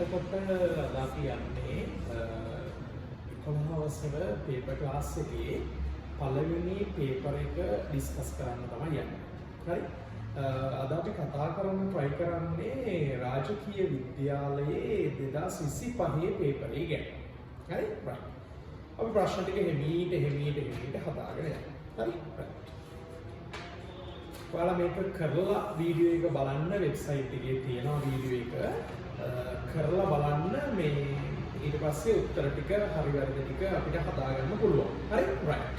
එතකොට අපි යන්නේ 11 වසර පේපර් ක්ලාස් එකේ පළවෙනි පේපර් එක ඩිස්කස් කරන්න තමයි යන්නේ. හරි? අද අපි කතා කරන්න try කරන්නේ රාජකීය විද්‍යාලයේ 2025 පේපර් එක ගැන. හරි? right. අපි ප්‍රශ්න ටික හිමීට හදාගෙන යනවා. හරි? ඔයාලා මේක කරලා වීඩියෝ එක බලන්න වෙබ්සයිට් එකේ තියෙනවා වීඩියෝ එක කරලා බලන්න මේ ඊට පස්සේ උත්තර ටික හරි වැරදි ටික අපිට හදාගන්න පුළුවන්. හරි? right.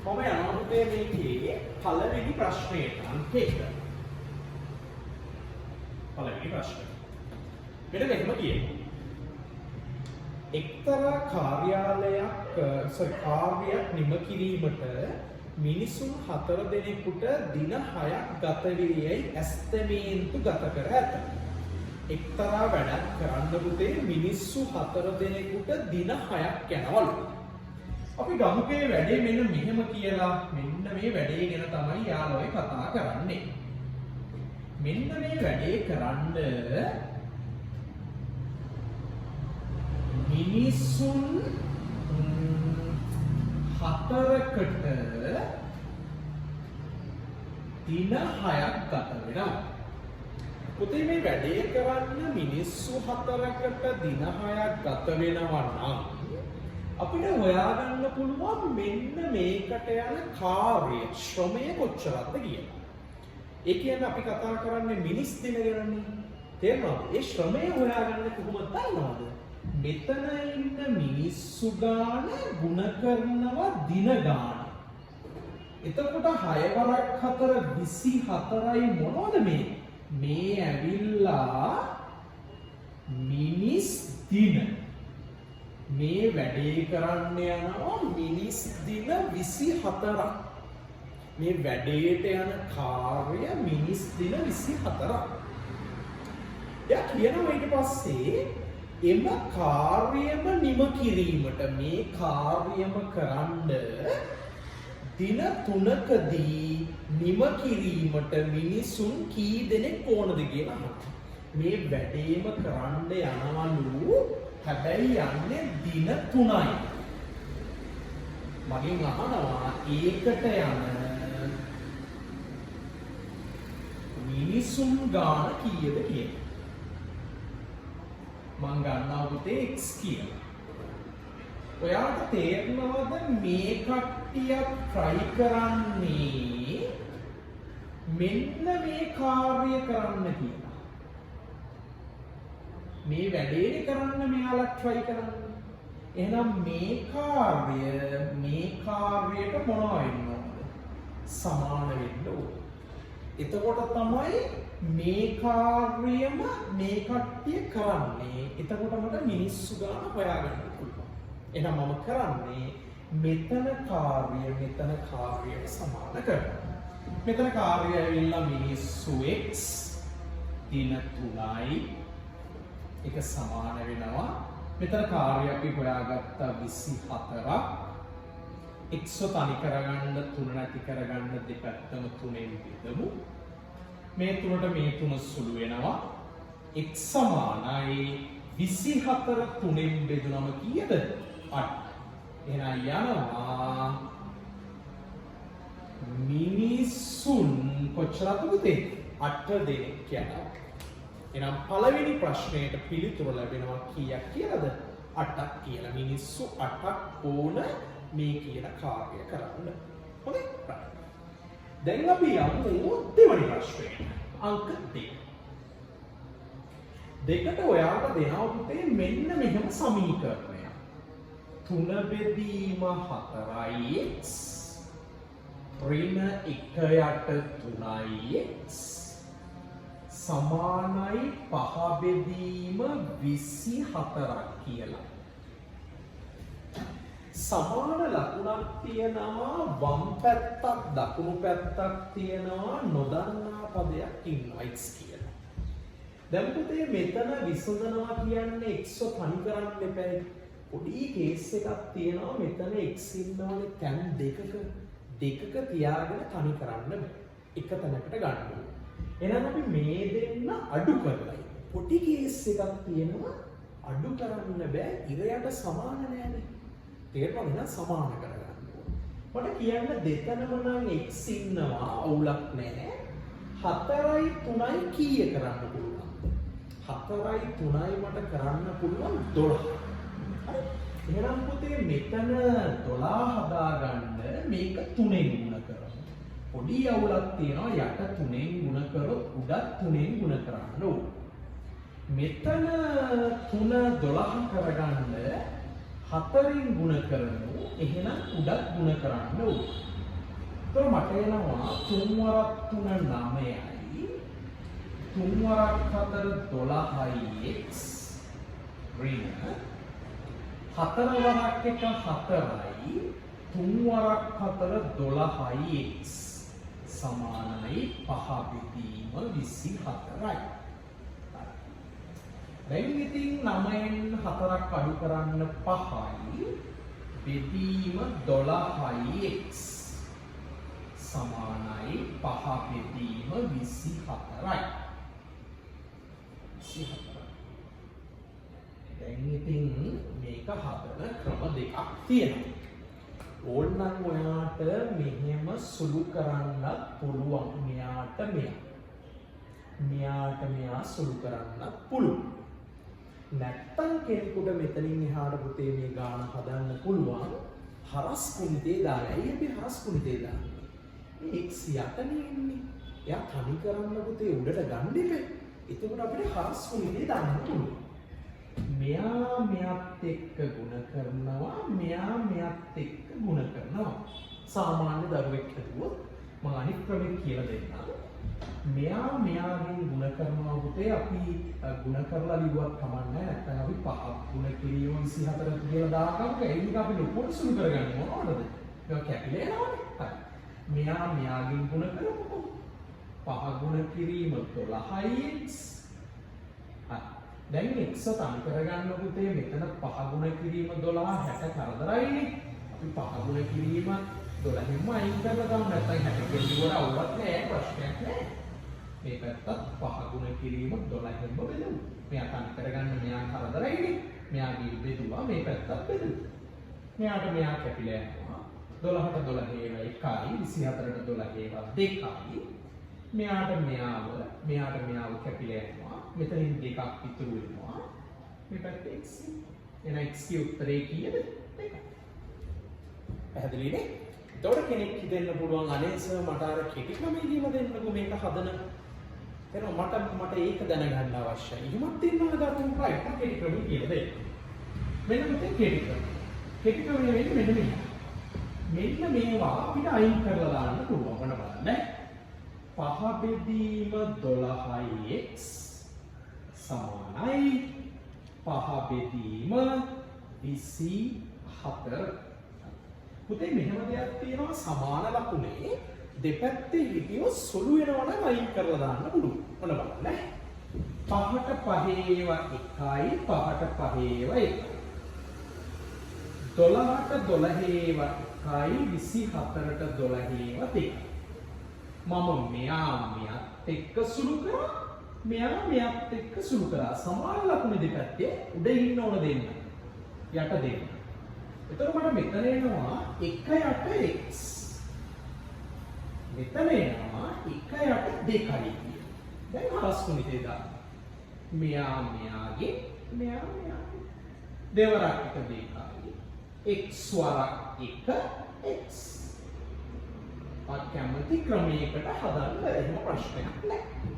මම යනවා මේකේ පළවෙනි ප්‍රශ්නයට අංක 1. පළවෙනි ප්‍රශ්නය. මෙන්න මෙහෙම කියනවා. එක්තරා කාර්යයක් නිම කිරීමට මිනිසුන් 4 දෙනෙකුට දින 6ක් ගත වේයයි ඇස්තමේන්තු ගත කර ඇත. එක්තරා වැඩක් කරන්න පුතේ මිනිස්සු 4 දෙනෙකුට දින 6ක් යනවලු. අපි ගමුකේ වැඩේ මෙන්න මෙහෙම කියලා මෙන්න මේ වැඩේ ගැන තමයි යාළුවෝ කතා කරන්නේ. මෙන්න මේ වැඩේ කරන්න මිනිසුන් 4කට දින 6ක් ගත වෙනවා. පුතේ මේ වැඩේ කරන්න මිනිස්සු 4කට දින 6ක් ගත වෙනවා නම් අපිට හොයාගන්න පුළුවන් මෙන්න මේකට යන කාර්ය ශ්‍රමය කොච්චරද කියලා. ඒ කියන්නේ අපි කතා කරන්නේ මිනිස් දින ගැනනේ. තේරුණාද? ඒ ශ්‍රමය හොයාගන්න කොහොමද දන්නවද? මෙතන ඉන්න මිනිස්සු ගාන ගුණ කරනවා දින ගාන. එතකොට 6 වරක් 4 24යි මොනවද මේ? මේ ඇවිල්ලා මිනිස් දින. මේ වැඩේ කරන්න යනවා මිනිස් දින 24ක්. මේ වැඩේට යන කාර්ය මිනිස් දින 24ක්. එයා කියනවා ඊට පස්සේ එම කාර්යම නිම කිරීමට මේ කාර්යම කරන්න දින 3කදී නිම කිරීමට මිනිසුන් කී දෙනෙක් ඕනද කියලා. මේ වැඩේම කරන්න යනවලු හැබැයි යන්නේ දින 3යි. මගෙන් අහනවා ඒකට යන මිනිසුන් ගාන කීයද කියලා. මං ගන්නවා පුතේ x කියලා. ඔයාලට තේරෙනවද මේ කට්ටිය try කරන්නේ මෙන්න මේ කාර්ය කරන්න කියලා. මේ වැඩේ කරන්න මෙයාලා try කරන්නේ. එහෙනම් මේ කාර්යයට මොනවා වෙන්න ඕනද? සමාන වෙන්න ඕන. එතකොට තමයි මේ කාර්යම මේ කට්ටිය කරන්නේ. එතකොට මට මිනිස්සු ගාන හොයාගන්න පුළුවන්. එහෙනම් මම කරන්නේ මෙතන කාර්යයට සමාන කරනවා. මෙතන කාර්යය ඇවිල්ලා මිනිස්සු x දින 3යි. ඒක සමාන වෙනවා. මෙතන කාර්යය අපි හොයාගත්ත 24ක්. x තනි කරගන්න 3 නැති කරගන්න දෙපැත්තම 3ෙන් බෙදමු. මේ 3ට මේ 3 සුළු වෙනවා. x සමානයි 24 3ෙන් බෙදුනම කීයද? 8. එහෙනම් යනවා මිනිසුන් කොච්චරද පුතේ? 8 දෙනෙක් යනවා. එහෙනම් පළවෙනි ප්‍රශ්නයට පිළිතුර ලැබෙනවා කීයක් කියලාද? 8ක් කියලා. මිනිස්සු 8ක් ඕන මේ කියන කාර්යය කරන්න. හොඳයි. දැන් අපි යමු දෙවෙනි ප්‍රශ්නයට. අංක 2. දෙකට ඔයාලට දෙනවා පුතේ මෙන්න මෙහෙම සමීකරණයක්. 3 බෙදීම 4x ඍණ 1 යට 3x සමානයි 5 බෙදීම 24ක් කියලා. සමාන ලකුණක් තියෙනවා වම් පැත්තක් දකුණු පැත්තක් තියෙනවා නොදන්නා පදයක් ඉන්නවා x කියලා. දැන් පුතේ මෙතන විසඳනවා කියන්නේ x තනි කරන්න එපා. පොඩි කේස් එකක් තියෙනවා මෙතන x ඉන්නවනේ තැන් දෙකක තියාගෙන තනි කරන්න බෑ. එක තැනකට ගන්න ඕනේ. එහෙනම් අපි මේ දෙන්න අඩු කරලා ඉන්නේ. පොඩි කේස් එකක් තියෙනවා අඩු කරන්න බෑ ඉරයට සමාන නෑනේ. තේරෙනවද නේද? සමාන කරගන්න ඕන. මට කියන්න දෙතනම නම් x ඉන්නවා අවුලක් නෑ. 4යි 3යි කීය කරන්න පුළුවන්? 4යි 3යි මට කරන්න පුළුවන් 12. හරි. එහෙනම් පුතේ මෙතන 12 හදාගන්න මේක 3ෙන් ගුණ කරමු. පොඩි අවුලක් තියෙනවා යට 3ෙන් ගුණ කරොත් උඩත් 3ෙන් ගුණ කරන්න ඕන. මෙතන 3 12 කරගන්න 4ෙන් ගුණ කරමු. එහෙනම් උඩත් ගුණ කරන්න ඕන. එතකොට මට එනවා 3 වරක් 3 9යි 3 වරක් 4 12යි x ඍණ 4 වරක් 1 4යි 3 වරක් 4 12යි x සමානයි 5 බෙදීම 24යි. දැන් ඉතින් 9න් 4ක් අඩු කරන්න 5යි බෙදීම 12යි x සමානයි 5 බෙදීම 24යි. 24. දැන් ඉතින් මේක හදන ක්‍රම දෙකක් තියෙනවා. ඕනනම් ඔයාට මෙහෙම සුළු කරන්න පුළුවන්. මෙයාට මෙයා සුළු කරන්න පුළුවන්. නැත්තම් කෙනෙකුට මෙතනින් එහාට පුතේ මේ ගාන හදන්න පුළුවන් හරස් කුණිතේ දාලා. ඇයි අපි හරස් කුණිතේ දාන්නේ? මේ x යටනේ ඉන්නේ. එයා තනි කරන්න පුතේ උඩට ගන්න එපා. එතකොට අපිට හරස් කුණිතේ දාන්න පුළුවන්. මෙයා මෙයත් එක්ක ගුණ කරනවා, මෙයා මෙයත් එක්ක ගුණ කරනවා. සාමාන්‍ය දරුවෙක් හිතුවොත් මම අනිත් ක්‍රමෙත් කියලා දෙන්නම්. මෙයා මෙයාගෙන් ගුණ කරනවා පුතේ අපි ගුණ කරලා ලිව්වත් කමන්නේ නැත්නම් අපි 5ක් ගුණ කිරීම 24 කියලා දාගමු. ඒක අපි ලොකුට සුළු කරගන්න ඕනවද? ඒක කැපිලා යනවනේ. හරි. මෙයා මෙයාගෙන් ගුණ කරමු. 5 ගුණ කිරීම 12x. හරි. දැන් x තනි කරගන්න පුතේ මෙතන 5 ගුණ කිරීම 12 60 කරදරයිනේ. අපි 5 ගුණ කිරීම 12න්ම අයින් කරලා දාමු. නැත්නම් 60 කෙරුවට අවුලක් නෑ, ප්‍රශ්නයක් නෑ. මේ පැත්තත් 5 ගුණ කිරීම 12න්ම බෙදමු. මෙයා තනි කරගන්න මෙයා කරදරයිනේ. මෙයාගේ බෙදුවා මේ පැත්තත් බෙදුවා. මෙයාට මෙයා කැපිලා යනවා. 12ට 12 ඒවා 1යි, 24ට 12 ඒවා 2යි. මෙයාට මෙයාව කැපිලා යනවා. මෙතනින් දෙකක් ඉතුරු වෙනවා. මේ පැත්තේ x. එහෙනම් x ගේ උත්තරේ කීයද? 2යි. පැහැදිලි නේ? එතකොට කෙනෙක් හිතෙන්න පුළුවන් අනේ සර් මට අර කෙටි ක්‍රමයේ කියලා දෙන්නකෝ මේක හදන. එහෙනම් මට ඒක දැනගන්න අවශ්‍යයි. එහෙමත් තියෙනවද ගන්න ප්‍රයිට් කෙටි ක්‍රමයේ කියලා දෙන්න. මෙන්න මෙතන කෙටි ක්‍රමය. කෙටි ක්‍රමයේ වෙන්නේ මෙන්න මෙහෙම. මෙන්න මේවා අපිට අයින් කරලා දාන්න පුළුවන් වුණ බලන්න. 5 බෙදීම 12x සමානයි 5 බෙදීම 24. පුතේ මෙහෙම දෙයක් තියෙනවා සමාන ලකුණේ දෙපැත්තේ හිටියොත් සුළු වෙනවා නම් අයින් කරලා දාන්න පුළුවන්. ඔන්න බලන්න. 5ට 5 ඒවා 1යි 5ට 5 ඒවා 1යි. 12ට 12 ඒවා 1යි 24ට 12 ඒවා 2යි. මම මෙයා මෙයත් එක්ක සුළු කරා මෙයා මෙයත් එක්ක සුළු කරා. සමාන ලකුණු දෙපැත්තේ උඩ ඉන්න ඕන දෙන්න. යට දෙන්න. එතකොට මට මෙතන එනවා 1 යට x. මෙතන එනවා 1 යට 2යි. දැන් හරස් කුණිතේ දාන්න. මෙයාගේ දෙවරක් 1 2යි. x වරක් 1 x. කැමති ක්‍රමයකට හදන්න එහෙම ප්‍රශ්නයක් නැහැ.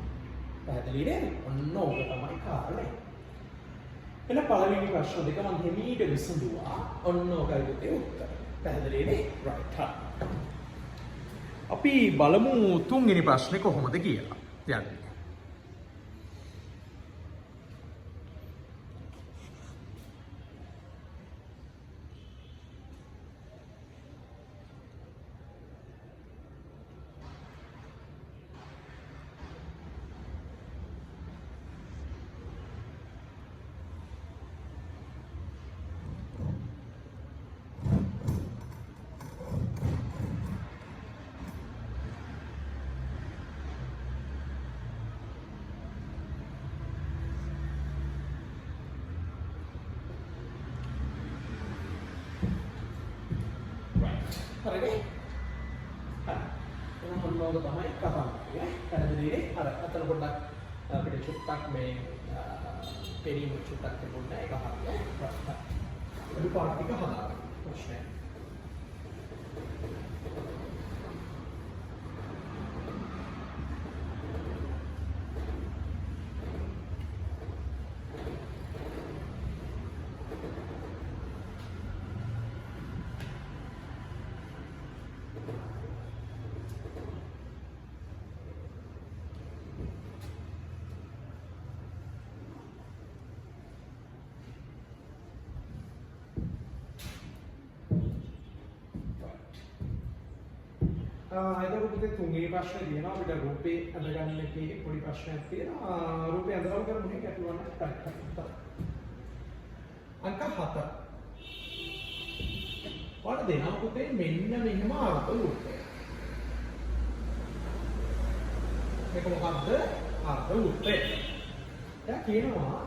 පැහැදිලි නේද? ඔන්න ඕක තමයි කාරණේ. එන පළවෙනි ප්‍රශ්න දෙක මම හිමීට විසඳුවා. ඔන්න ඕකයි පුතේ උත්තර. පැහැදිලි නේද? රයිට්. අපි බලමු තුන්වෙනි ප්‍රශ්නේ කොහොමද කියලා. යන්න. හරිද? හරි. එහෙනම් මොනවද තමයි කතා කරන්නේ? පැහැදිලිනේ? අර අතන පොඩ්ඩක් අපිට චුට්ටක් මේ පෙරීම චුට්ටක් තිබුණා ඒක හරියට. අඩු පාට ටික හදාගන්න. ප්‍රශ්නයක්. එතකොට පුතේ තුන්වෙනි ප්‍රශ්නේ තියෙනවා අපිට රූපේ අඳගන්න එකේ පොඩි ප්‍රශ්නයක් තියෙනවා. රූපේ අඳගන්න කරමු නේ ගැටලුවක් නැහැ. අංක 7. ඔයාලා දෙනවා පුතේ මෙන්න මෙහෙම අර්ථ රූපය. මේක මොකද්ද? අර්ථ රූපය. දැන් කියනවා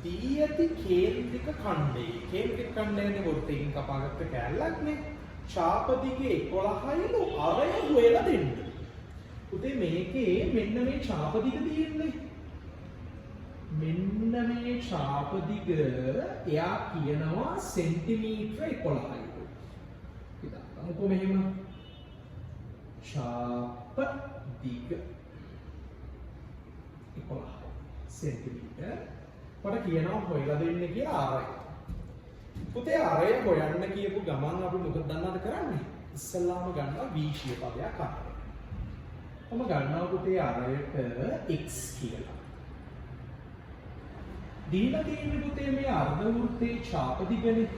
දී ඇති කේන්ද්‍රික ඛණ්ඩයේ කේන්ද්‍රික ඛණ්ඩයනේ වෘත්තයෙන් කපාගත්ත කැලලක් නේ. ශාප දිගේ 11යිලු අරය හොයලා දෙන්න. උදේ මේකේ මෙන්න මේ ශාප දිග තියෙන්නේ. මෙන්න මේ ශාප දිග එයා කියනවා සෙන්ටිමීටර 11යිලු. හිතන්නකෝ මෙහෙම. ශාප දිග 11 සෙන්ටිමීටර. කොට කියනවා හොයලා දෙන්න කියලා ආරයි. පුතේ අරය හොයන්න කියපු ගමන් අපි මොකද දන්නවද කරන්නේ? ඉස්සල්ලාම ගන්නවා වීශීය පදයක් අරය. තම ගන්නවා පුතේ අරයට x කියලා. දීලා තියෙන්නේ පුතේ මේ අර්ධ වෘත්තයේ ඡාප දිගනේ.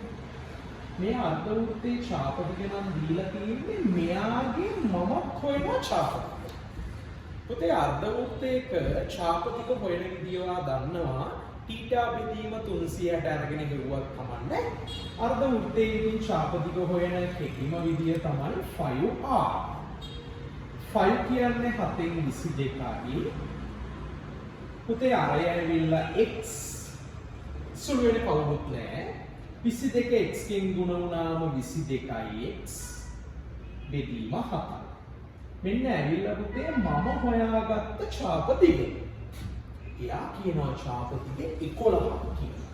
මේ අර්ධ වෘත්තයේ ඡාප දිග නම් දීලා තියෙන්නේ මෙයාගේ මමක් හොයනවා ඡාප දිග. පුතේ අර්ධ වෘත්තයක ඡාප දිග හොයන විදිය ඔයා දන්නවා. θ බෙදීම 360 අරගෙන ගෙවුවක් කමන්නේ. අර්ධ වෘත්තයේදී ඡාප දිග හොයන කෙටිම විදිය තමයි 5r. 5 කියන්නේ 7න් 22යි. පුතේ අරය ඇවිල්ලා x සුළු වෙන්නේ කවුරුත් නැහැ. 22 x කින් ගුණ වුණාම 22x බෙදීම 7යි. මෙන්න ඇවිල්ලා පුතේ මම හොයාගත්ත ඡාප දිග. එයා කියනවා ඡාප දිග 11ක් කියලා.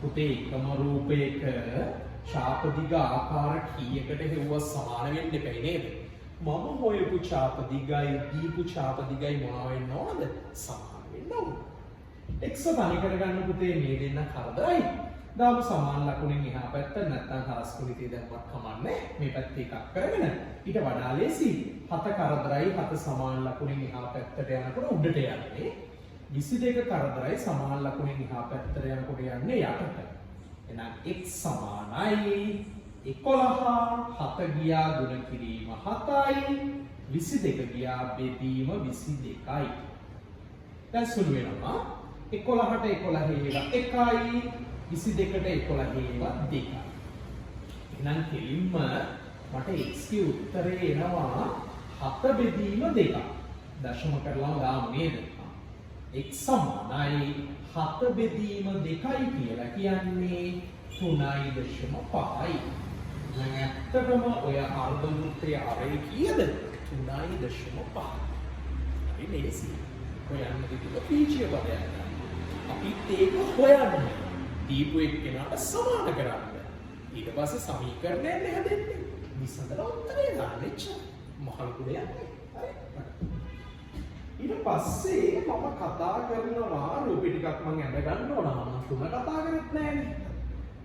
පුතේ එකම රූපයක ඡාප දිග ආකාර කීයකට හෙව්වා සමාන වෙන්න බැහැ නේද? මම හොයපු ඡාප දිගයි දීපු ඡාප දිගයි මොනවා වෙන්න ඕනද? සමාන වෙන්න ඕන. x තනි කරගන්න පුතේ මේ දෙන්න කරදරයි. දාමු සමාන ලකුණෙන් එහා පැත්ත නැත්නම් හරස් කුලිතේ දැම්මත් කමන්නේ. මේ පැත්තේ එකක් කරගෙන ඊට වඩා ලේසි 7 කරදරයි 7 සමාන ලකුණෙන් එහා පැත්තට යනකොට උඩට යන්නේ. 22 කරදරයි සමාන ලකුණෙන් එහා පැත්තට යනකොට යන්නේ යටට. එහෙනම් x සමානයි 11 7 ගියා ගුණ කිරීම 7යි 22 ගියා බෙදීම 22යි. දැන් සුළු වෙනවා 11ට 11 ඒවා 1යි 22ට 11 ඒවා 2යි. එහෙනම් කෙලින්ම මට x ගේ උත්තරේ එනවා 7 බෙදීම 2යි. දශම කරලා දාමු නේද? x සමානයි 7 බෙදීම 2යි කියලා කියන්නේ 3.5යි. දැන් ඇත්තටම ඔය අර්ධ වෘත්තයේ අරේ කීයද? 3.5. හරි ලේසි. හොයන්න දෙන්න පීචිය පදයක්. අපිත් ඒක හොයන්න. දීපු එක්කෙනාට සමාන කරන්න. ඊට පස්සේ සමීකරණයක් හැදෙන්නේ. විසඳලා උත්තරේ ගන්න එච්චර. මහලු දෙයක් නෙවෙයි. හරි. ඊට පස්සේ මම කතා කරනවා රූපේ ටිකක් මම ඇඳ ගන්න ඕන. මම තුන කතා කරෙත් නෑනේ.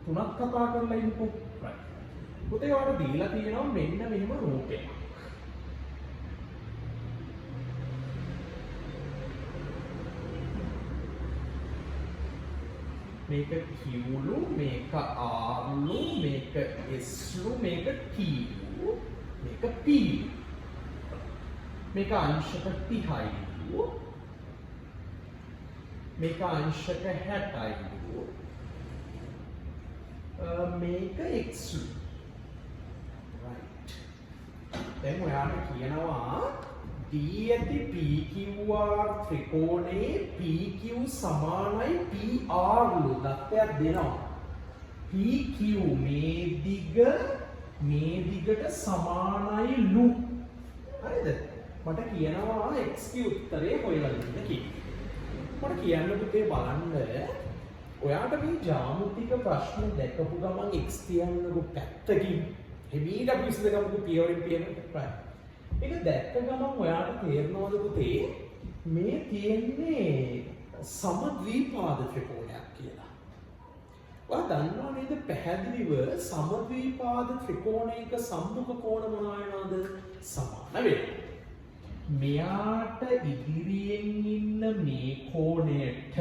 තුනක් කතා කරලා ඉන්නකෝ. right. පුතේ ඔයාලට දීලා තියෙනවා මෙන්න මෙහෙම රූපයක්. මේක Qලු, මේක Rලු, මේක Sලු, මේක Tලු, මේක Pලු. මේක අංශක 30යිලු. මේක අංශක 60යිලු. මේක xලු. right. දැන් ඔයාලට කියනවා D ඇති PQR ත්‍රිකෝණයේ PQ සමානයි PR ලු. දත්තයක් දෙනවා. PQ මේ දිග මේ දිගට සමානයිලු. හරිද? මට කියනවා x ගේ උත්තරේ හොයලා දෙන්න කියලා. මට කියන්න පුතේ බලන්න ඔයාට මේ ජ්‍යාමිතික ප්‍රශ්න දැකපු ගමන් x කියන්නකො පැත්තකින් හිමීට අපි විසඳගමුකෝ පියවරෙන් පියවරට. ඒක දැක්ක ගමන් ඔයාට තේරෙනවද පුතේ මේ තියෙන්නේ සමද්විපාද ත්‍රිකෝණයක් කියලා. ඔයා දන්නව නේද පැහැදිලිව සමද්විපාද ත්‍රිකෝණයක සම්මුඛ කෝණ මොනවා වෙනවද? සමාන වෙනවා. මෙයාට ඉදිරියෙන් ඉන්න මේ කෝණයට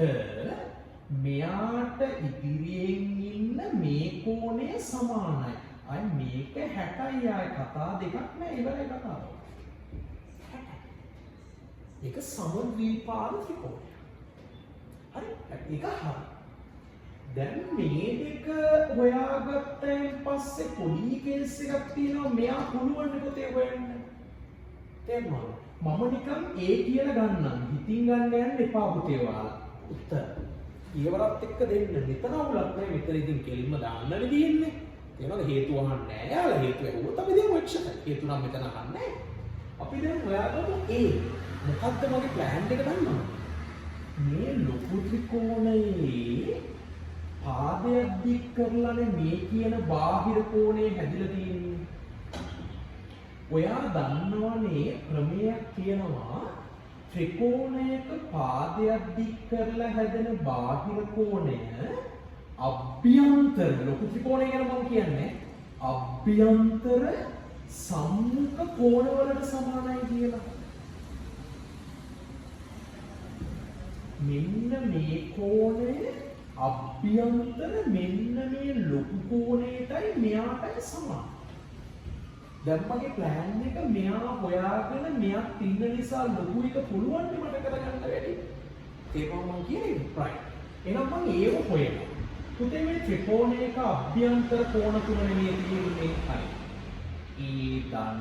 මෙයාට ඉදිරියෙන් ඉන්න මේ කෝණය සමානයි. අය මේක 60යි ආය කතා දෙකක් නෑ ඉවරයි කතාව. ඒක සමද්විපාද ත්‍රිකෝණය. හරි? ඒක හරි. දැන් මේ දෙක හොයාගත්තයින් පස්සේ පොඩි කේස් එකක් තියෙනවා මෙයා පුළුවන් පුතේ හොයන්න. තේරුණාද? මම නිකන් A කියලා ගන්නම්. හිතින් ගන්න යන්න එපා පුතේ ඔයාලා. උත්තර. ඊවරත් එක්ක දෙන්න. මෙතන අවුලක් නැහැ. මෙතන ඉතින් කෙලින්ම දාන්නනේ දෙන්නේ. තේරෙනවද? හේතුව අහන්නේ නැහැ. යාලා හේතුව ඇහුවොත් අපි දෙමු එච්චරයි. හේතුව නම් මෙතන අහන්නේ නැහැ. අපි දැන් හොයාගමු A. මොකද්ද මගේ ප්ලෑන් එක දන්නවද? මේ ලොකු ත්‍රිකෝණයේ පාදයක් දික් කරලානේ මේ කියන බාහිර කෝණය හැදිලා තියෙන්නේ. ඔයා දන්නවනේ ක්‍රමයක් කියනවා ත්‍රිකෝණයක පාදයක් දික් කරලා හැදෙන බාහිර කෝණය අභ්‍යන්තර ලොකු ත්‍රිකෝණය ගැන මම කියන්නේ අභ්‍යන්තර සම්මුඛ කෝණවලට සමානයි කියලා. මෙන්න මේ කෝණය අභ්‍යන්තර මෙන්න මේ ලොකු කෝණයටයි මෙයාටයි සමාන. දැන් මගේ ප්ලෑන් එක මෙයා හොයාගෙන මෙයාත් ඉන්න නිසා ලොකු එක පුළුවන් නේ මට කරගන්න වැඩි. ඒක මම කියන්නේ right. එහෙනම් මම ඒව හොයනවා. පුතේ මේ ත්‍රිකෝණයක අභ්‍යන්තර කෝණ තුන නෙමෙයි තියෙන්නේ හරි. E ධන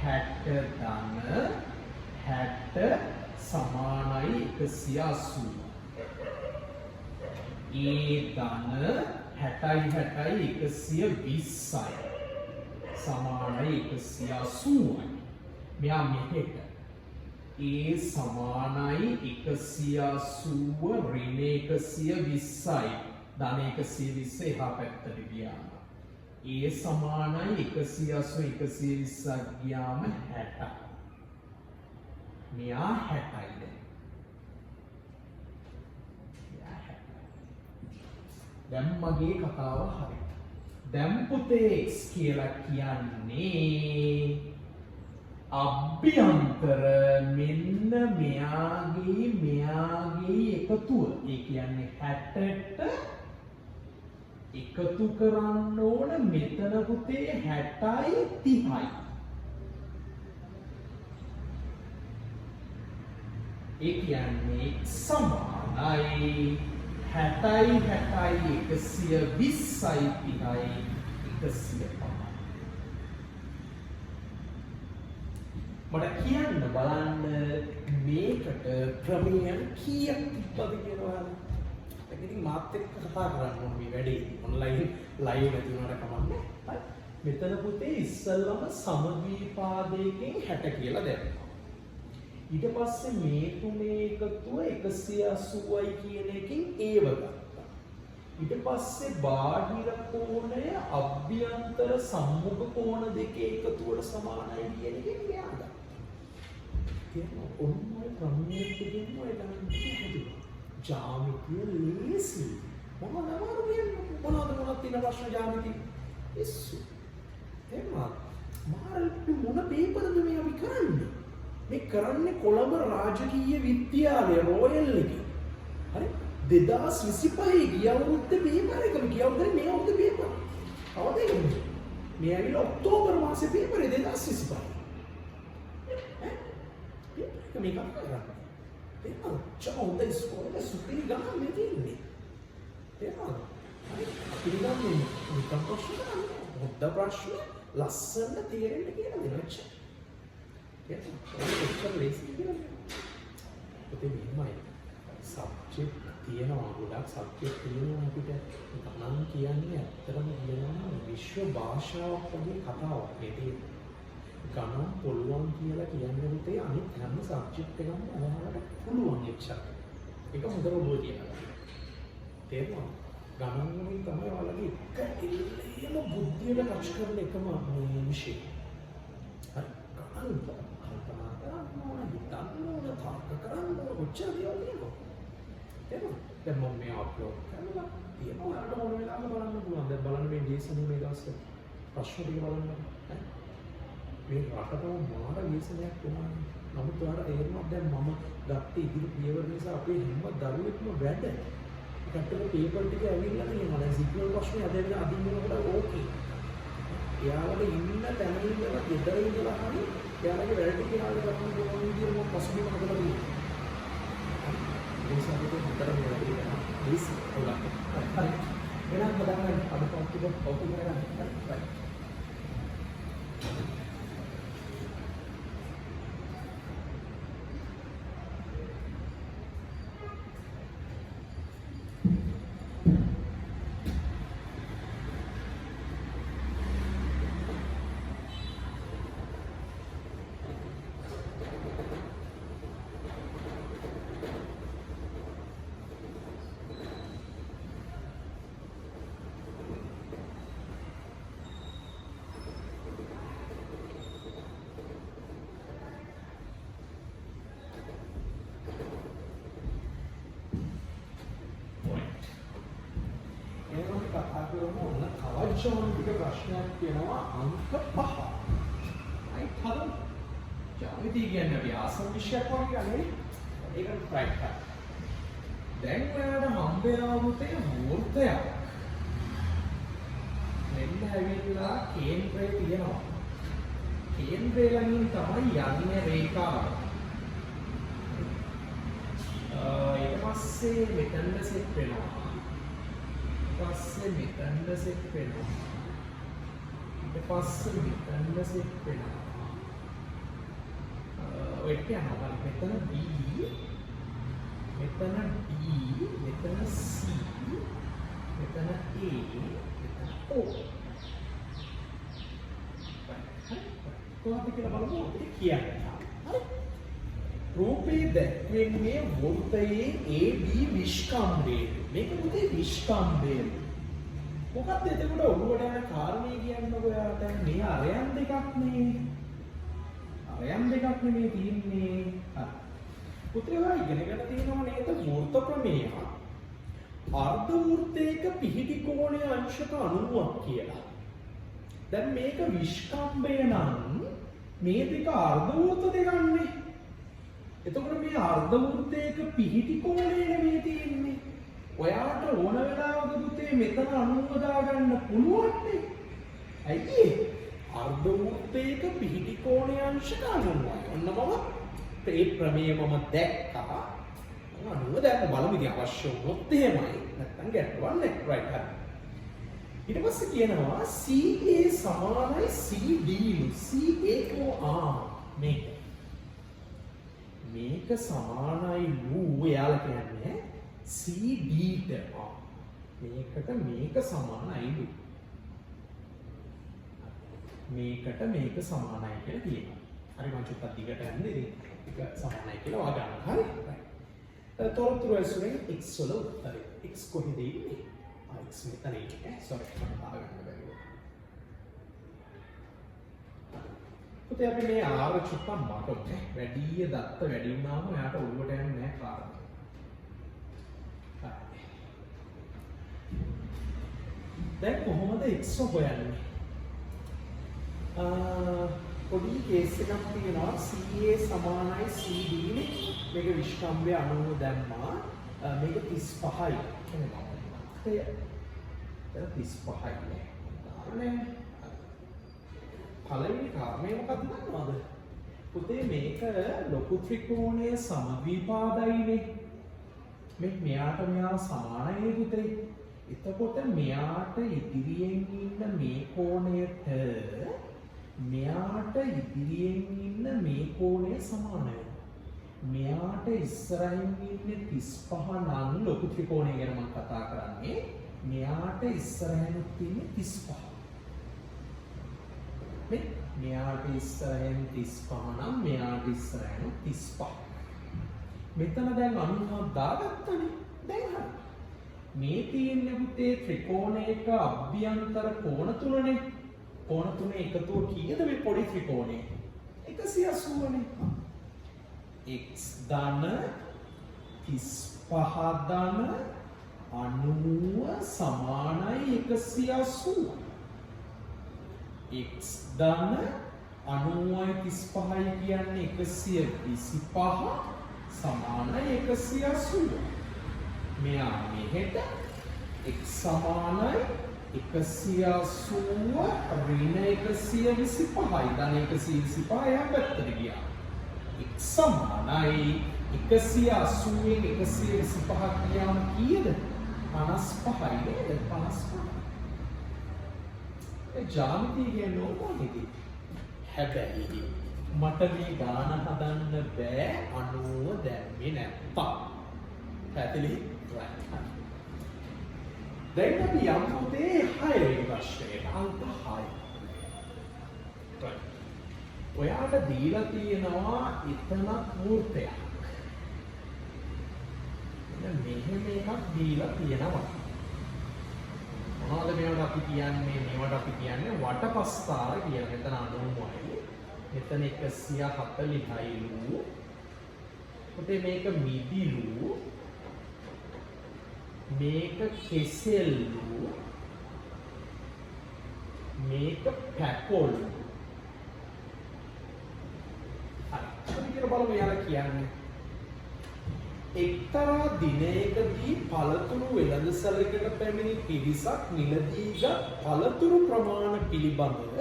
60 ධන 60 සමානයි 180. E ධන 60 120යි. සමානයි 180යි. මෙයා මෙහෙට A සමානයි 180 ඍණ 120යි. ධන 120 එහා පැත්තට ගියාම A සමානයි 180 120ක් ගියාම 60යි. මෙයා 60යි දැන්. දැන් මගේ කතාව හරි. දැන් පුතේ x කියලා කියන්නේ අභ්‍යන්තර මෙන්න මෙයාගේ එකතුව. ඒ කියන්නේ 60ට එකතු කරන්න ඕන මෙතන පුතේ 60යි 30යි. ඒ කියන්නේ x සමානයි 60යි 120යි 30යි 105. මට කියන්න බලන්න මේකට ක්‍රමයන් කීයක් තිබ්බද කියලා. ඒක ඉතින් මාත් එක්ක කතා කරන්න ඕනේ මේ වැඩේ. ඔන්ලයින් ලයිව් නැති වුණාට කමන්නේ. හරි. මෙතන පුතේ ඉස්සල්ලාම සමද්විපාදයකින් 60 කියලා දැම්මා. ඊට පස්සේ මේ තුනේ එකතුව 180යි කියන එකෙන් ඒව ගත්තා. ඊට පස්සේ බාහිර කෝණය අභ්‍යන්තර සම්මුඛ කෝණ දෙකේ එකතුවට සමානයි කියන එකෙන් මෙයා ගත්තා. කියනවා ඔන්නෝ ක්‍රමයේ තිබෙන ඔය ළඟ හැදුවා. ජ්‍යාමිතිය ලේසි. මොනවද තියෙන ප්‍රශ්න ජ්‍යාමිතිය? ඉස්සු. එනවා මාර්ග මොන පේපරද මේ අපි කරන්නේ? මේ කරන්නේ කොළඹ රාජකීය විද්‍යාලය රෝයල් එකේ. හරි 2025 ගිය අවුරුද්දේ පේපර් එක ගිය අවුරුද්දේ මේ අවුරුද්දේ පේපර්. කවදද එන්නේ? මේ ඇවිල්ලා ඔක්තෝබර් මාසේ පේපර් 2025. ඒක මේක කරා. ඒක චෝන්ද ඉස්කෝලේ සුපිරි ගාන මේ තියෙන්නේ. ඒක පිළිගන්නේ නිකම් ප්‍රශ්න හොද්ද ප්‍රශ්න ලස්සන තේරෙන්න කියලා දෙනච්ච. ඒක ලේසි කියලා. පුතේ මෙහෙමයි. සබ්ජෙක්ට් තියෙනවා ගොඩක් සබ්ජෙක්ට් තියෙනවා අපිට ගණන් කියන්නේ ඇත්තටම කියනවා විශ්ව භාෂාවක් වගේ කතාවක් මේක ගණන් පුළුවන් කියලා කියන්නේ උතේ අනිත් හැම සබ්ජෙක්ට් එකක්ම ඔයාලට පුළුවන් එච්චර ඒක හොඳට ඔළුවේ තියනවා තේරුණා ගණන් වලින් තමයි ඔයාලගේ එක එල්ලේම බුද්ධියට ටච් කරන එකම මේ විෂය හරි ගණන් කල්පනා කරන්න ඕන හිතන්න ඕන තර්ක කරන්න ඕන කොච්චර දේවල් තියෙනවද දැන් මම මේ අප්ලෝඩ් කරනවා තියෙනවා ඔයාලට ඕන වෙලාවක බලන්න පුළුවන් දැන් බලන්න මේ දේශනේ මේ දවස්වල ප්‍රශ්න ටික බලන්න මේ රටටම මාර දේශනයක් වුණා නමුත් ඔයාලට තේරෙනවා දැන් මම ගත්ත ඉදිරි පියවර නිසා අපේ හැම දරුවෙක්ම වැඩ ඒකට පේපර් ටික ඇවිල්ලා තියෙනවා දැන් සිග්නල් ප්‍රශ්නේ අද අදින් වෙනකොට ඕකේ එයාලට ඉන්න තැන ඉඳලා ගෙදර ඉඳලා හරි එයාලගේ වැඩ ටික යාළුවා කරන්න පුළුවන් විදිහට මම පසුබිම හදලා තියෙනවා ඒ සමග හතර වෙලා තියෙනවා ප්ලීස් ඔයාලා හරි එහෙනම් බලන්න අද පොත් ටික කොපි කරගන්න හරි කවචෝන්තික ප්‍රශ්නයක් තියෙනවා අංක 5. right හදමු. ජ්‍යාමිතිය කියන්නේ අපි ආසම විෂයක් වගේ නෙවෙයි. ඒකට try කරන්න. දැන් ඔයාලට හම්බ වෙනවා පුතේ වෘත්තයක්. මෙන්න ඇවිල්ලා කේන්ද්‍රය තියෙනවා. කේන්ද්‍රය ළඟින් තමයි යන්නේ රේඛාව. ඊට පස්සේ මෙතන සෙට් වෙනවා. පස්සේ මෙතන සෙට් වෙනවා. ඊට පස්සේ මෙතන සෙට් වෙනවා. ඔය කියනවා මෙතන B මෙතන D මෙතන C මෙතන A මෙතන O. කොහොමද කියලා බලමු අපිට කියන්නේ. හරි. රූපේ දැක්වෙන්නේ වෘත්තයේ AB විස්කම්භය. මේක පුතේ විස්කම්භය. මොකක්ද එතකොට ඔළුවට යන කාරණේ කියන්නේ ඔයාලා දැන් මේ අරයන් දෙකක් නේ. අරයන් දෙකක් නෙමෙයි තියෙන්නේ. හරි. පුතේ ඔයා ඉගෙන ගන්න තියෙනවා නේද වෘත්ත ප්‍රමේය. අර්ධ වෘත්තයක පිහිටි කෝණයේ අංශක 90ක් කියලා. දැන් මේක විස්කම්භය නම් මේ දෙක අර්ධ වෘත්ත දෙකන්නේ. එතකොට මේ අර්ධ වෘත්තයක පිහිටි කෝණය නෙමෙයි තියෙන්නේ. ඔයාට ඕන වෙලාවක පුතේ මෙතන 90 දාගන්න පුළුවන් නේ. ඇයි ඒ? අර්ධ වෘත්තයක පිහිටි කෝණයේ අංශක 90යි. ඔන්න මම මේ ප්‍රමේය මම දැක්කා. 90 දැක්ක බලමු ඉතින් අවශ්‍ය වුණොත් එහෙමයි. නැත්නම් ගැටුවක් නැහැ. right හරි. ඊට පස්සේ කියනවා CA සමානයි CD. CAO මේක. මේක සමානයි ලු එයාලා කියන්නේ CD ට. මේකට මේක සමානයි ලු. මේකට මේක සමානයි කියලා කියනවා. හරි මම චුට්ටක් දිගට යන්නේ ඉතින් ඒක සමානයි කියලා වා ගන්න. හරි. තොරතුරු ඇසුරෙන් x වල උත්තරේ. x කොහෙද ඉන්නේ? x මෙතන ඉන්නේ. sorry මම දාගන්න බැරිව. පුතේ අපි මේ ආර චුට්ටක් මතොත් වැඩි දත්ත වැඩි වුණාම එයාට ඔළුවට යන්නේ නැහැ කාරණා. හරි. දැන් කොහොමද x හොයන්නේ? පොඩි කේස් එකක් තියෙනවා CA සමානයි CD නේ. මේක විස්කම්භය 90 දැම්මා. මේක 35යි. එනවා. ඒක 35යි නේ. කාරණේ පළවෙනි කාරණේ මොකක්ද දන්නවද? පුතේ මේක ලොකු ත්‍රිකෝණයේ සමද්විපාදයිනේ. මෙයාට මෙයා සමානයි පුතේ. එතකොට මෙයාට ඉදිරියෙන් ඉන්න මේ කෝණයට මෙයාට ඉදිරියෙන් ඉන්න මේ කෝණය සමාන වෙනවා. මෙයාට ඉස්සරහින් ඉන්නේ 35 නම් ලොකු ත්‍රිකෝණය ගැන මම කතා කරන්නේ. මෙයාට ඉස්සරහින් ඉන්නේ 35. මෙයාට ඉස්සරහින් 35 නම් මෙයාට ඉස්සරහින් 35. මෙතන දැන් 90ක් දාගත්තනේ. දැන් හරි. මේ තියෙන්නේ පුතේ ත්‍රිකෝණයක අභ්‍යන්තර කෝණ තුනනේ. කෝණ තුනේ එකතුව කීයද මේ පොඩි ත්‍රිකෝණේ? 180නේ. x ධන 35 ධන 90 සමානයි 180. x ධන 90යි 35යි කියන්නේ 125 සමානයි 180. මෙයා මෙහෙට x සමානයි 180 ඍණ 125යි ධන 125 යා පැත්තට ගියා. x සමානයි 180 න් 125 කියන්න කීයද? 55යි නේද? 55. ඒ ජ්‍යාමිතිය කියන්නේ ඕකනේ. හැබැයි මට මේ ගාන හදන්න බෑ 90 දැම්මේ නැත්තම්. පැහැදිලි? දැන් අපි යමු පුතේ 6 වෙනි ප්‍රශ්නයට. අංක 6. ඔයාට දීලා තියෙනවා එතනක් මූර්තයක්. මෙහෙම එකක් දීලා තියෙනවා. මොනවද මේවට අපි කියන්නේ? මේවට අපි කියන්නේ වටපස්තාර කියලා. මෙතන 90යි. මෙතන 140යිලු. පුතේ මේක මිදිලු. මේක කෙසෙල්ලු. මේක පැපොල්ලු. අපි කියලා බලමු යාලා කියන්නේ. එක්තරා දිනයකදී පළතුරු වෙළඳසැලකට පැමිණි පිරිසක් මිලදීගත් පළතුරු ප්‍රමාණ පිළිබඳව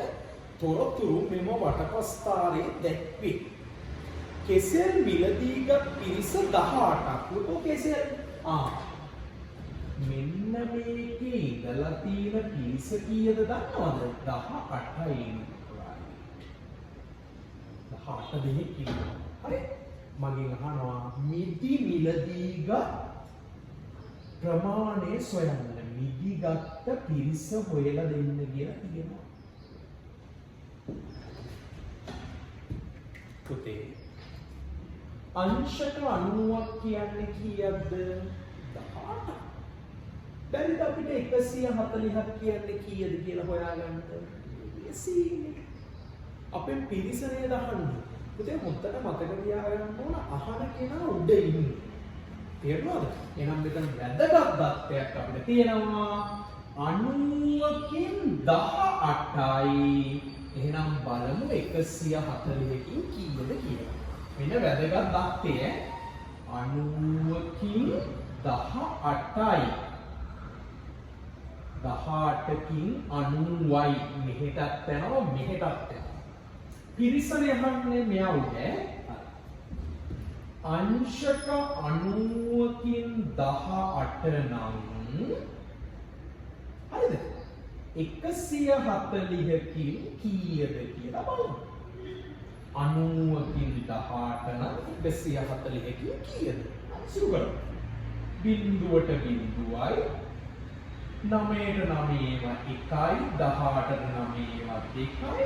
තොරතුරු මෙම වටපස්තාරයේ දැක්වේ. කෙසෙල් මිලදීගත් පිරිස 18ක්. ලොකෝ කෙසෙල්. මෙන්න මේකේ ඉඳලා තියෙන පිරිස කීයද දන්නවද? 18යි. 18 දෙනෙක් ඉන්නවා. හරි? මගෙන් අහනවා මිදි මිලදීගත් ප්‍රමාණය සොයන්න. මිදිගත් පිරිස හොයලා දෙන්න කියලා කියනවා. පුතේ අංශක 90ක් කියන්නේ කීයක්ද? 18. බැරිද අපිට 140ක් කියන්නේ කීයද කියලා හොයාගන්න? අපේ පිරිස නේද අහන්නේ. පුතේ හොත්තට මතක තියාගන්න ඕන අහන කෙනා උඩ ඉන්නේ. තේරුණාද? එහෙනම් මෙතන වැදගත් தත්ත්වයක් අපිට තියෙනවා. 90කින් 18යි. එහෙනම් බලමු 140කින් කීයද කියලා. මෙන්න වැදගත් தත්ත්වය 90කින් 18යි. 18කින් 90යි. මෙහෙටත් යනවා මෙහෙටත් යනවා. පිරිසනේ අහන්නේ මෙයා උඩ. අංශක 90කින් 18 නම් හරිද? 140කින් කීයද කියලා බලමු. 90කින් 18 නම් 140කින් කීයද? අසුරු කරමු. බිඳුවට බිඳුවයි 9ට 9ව 1යි 18ට 9ව 2යි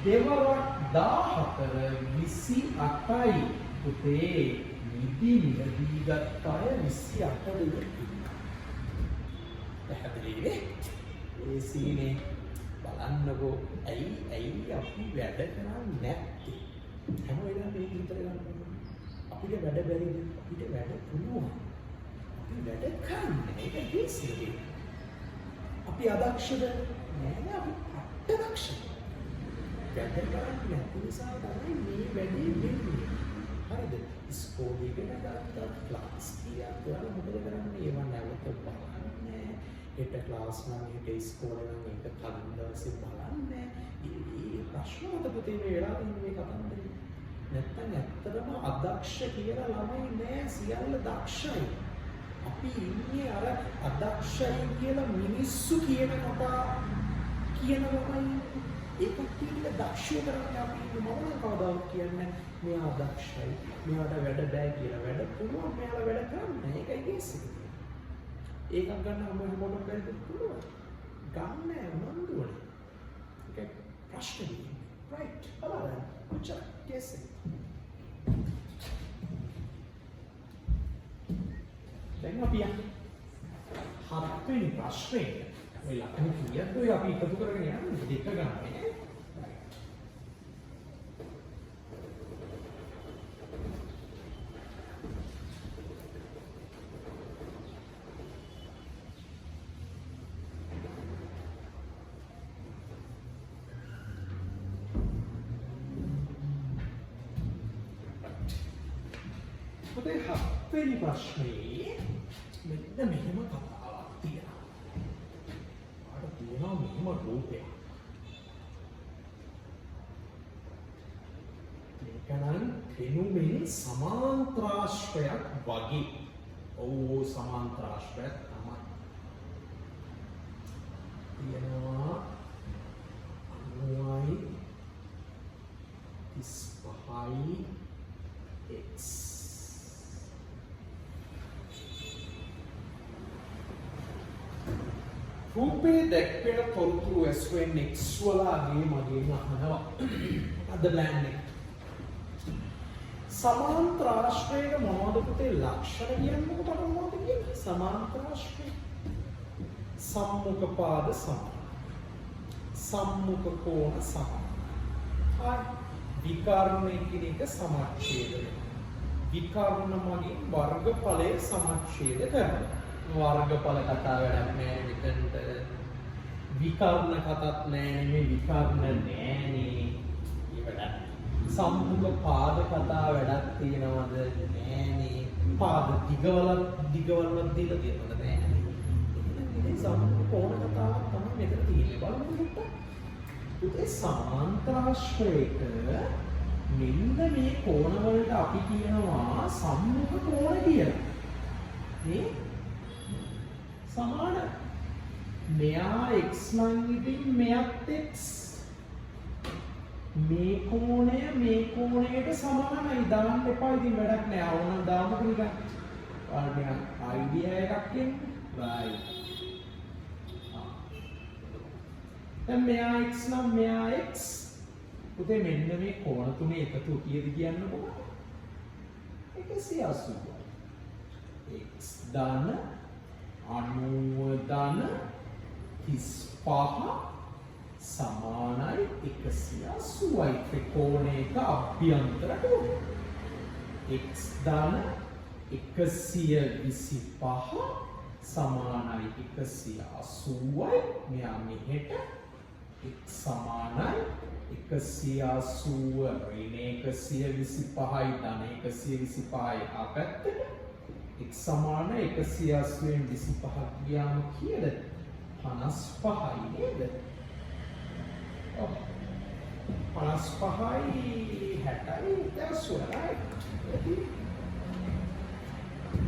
දෙවරක් 14 28යි. පුතේ නිදි නිදීගත් අය 28 දෙනෙක් ඉන්නවා. පැහැදිලිනේ? ඒ සීනේ බලන්නකෝ. ඇයි අපි වැඩ කරන්නේ නැත්තේ? හැම වෙලාවෙම මේක විතර ගන්න. අපිට වැඩ බැරිද? අපිට වැඩ පුළුවන්. අපි වැඩ කරන්නේ. ඒක හිස්සේ. අපි අදක්ෂද? නෑ අපි අදක්ෂද? වැඩ කරන්නේ නැති නිසා තමයි මේ වැඩේ වෙන්නේ. හරිද? ඉස්කෝලේ ඉගෙන ගත්තා ක්ලාස් ගියා කියලා මොකද කරන්නේ? ඒව නැවත බලන්නේ. හෙට ක්ලාස් නම් හෙට ඉස්කෝලේ නම් ඒක කලින් දවසේ බලන්නේ. මේ ප්‍රශ්න මත පුතේ මේ වෙලා තියෙන මේ කතන්දරේ. නැත්තම් ඇත්තටම අදක්ෂ කියලා ළමයි නෑ, සියල්ල දක්ෂයි. අපි ඉන්නේ අර අදක්ෂයි කියලා මිනිස්සු කියන කතා කියන ළමයි. ඒක කිල්ල දක්ෂය කරන්නේ අපි මම නම් කවදාවත් කියන්නේ මෙයා දක්ෂයි මෙයාට වැඩ බෑ කියලා වැඩ පුළුවන් මෙයාලා වැඩ කරන්න ඒකයි කේස් එක ඒකක් ගන්න හැමෝටම බැරිද පුළුවන් ගන්න උනන්දුවනේ ඒක ප්‍රශ්නේ right බලන්න කොච්චර කේස් එක දැන් අපි යන්නේ හත්වෙනි ප්‍රශ්නේ ඔය ලකුණු කීයද ඔය අපි එකතු කරගෙන යන්නේ දෙක ගන්න පොතේ හත්වෙනි ප්‍රශ්නේ මෙන්න මෙහෙම කතාවක් තියෙනවා. අර තියෙනවා මෙහෙම රූපයක්. මේක නම් පෙනුමෙන් සමාන්තරාශ්‍රයක් වගේ. ඔව් සමාන්තරාශ්‍රයක් තමයි. තියෙනවා 90යි 35යි x රූපේ දැක්වෙන තොරතුරු S1 X වලගේ මගෙන් අහනවා. අද ප්ලෑන් එක. සමාන්තරාශ්‍රයක මොනවද පුතේ ලක්ෂණ කියන්නේ මොකටද මොනවද කියන්නේ? සමාන්තරාශ්‍රය. සම්මුඛ පාද සමාන. සම්මුඛ කෝණ සමාන. විකර්ණ එකිනෙක සමච්ඡේද වෙනවා. විකර්ණ මගින් වර්ගඵලය සමච්ඡේද කරනවා. වර්ගඵල කතා වැඩක් නෑ මෙතනට විකර්ණ කතාවක් නෑ මේ විකර්ණ නෑනේ ඒවට සම්මුඛ පාද කතා වැඩක් තියෙනවද නෑනේ පාද දිගවලක් දීලා තියෙනවද නෑනේ ඉතින් සම්මුඛ කෝණ කතාවක් තමයි මෙතන තියෙන්නේ බලමු පුතේ සමාන්තරාශ්‍රයක මෙන්න මේ කෝණ වලට අපි කියනවා සම්මුඛ කෝණ කියලා මේ සමාන මෙයා x නම් ඉතින් මෙයත් x මේ කෝණයට සමානයි දාන්න එපා ඉතින් වැඩක් නෑ ඕනම් දාමුකෝ නිකන් ඔයාලට නිකන් අයිඩියා එකක් එන්න right දැන් මෙයා x නම් මෙයා x පුතේ මෙන්න මේ කෝණ තුනේ එකතු කීයද කියන්නකෝ 180 x දාන 90 35 සමානයි 180යි ත්‍රිකෝණයක අභ්‍යන්තර කෝණය x දාන 125 සමානයි 180යි මෙයා මෙහෙට x සමානයි 180 ඍණ 125යි ධන 125යි අපැත්තට x සමාන 180න් 25ක් ගියාම කීයද 55යි නේද? ඔව් 55යි 60යි that's right.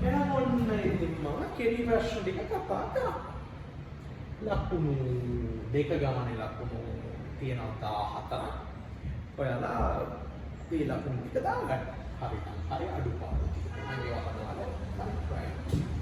එහෙනම් ඔන්න ඉතින් මම කෙටි ප්‍රශ්න ටික කතා කරා. ලකුණු දෙක ගානේ ලකුණු තියෙනවා 14ක්. ඔයාලා මේ ලකුණු ටික දාගන්න. හරි අඩුපාඩු ටික. අනේ වහනවා. Right.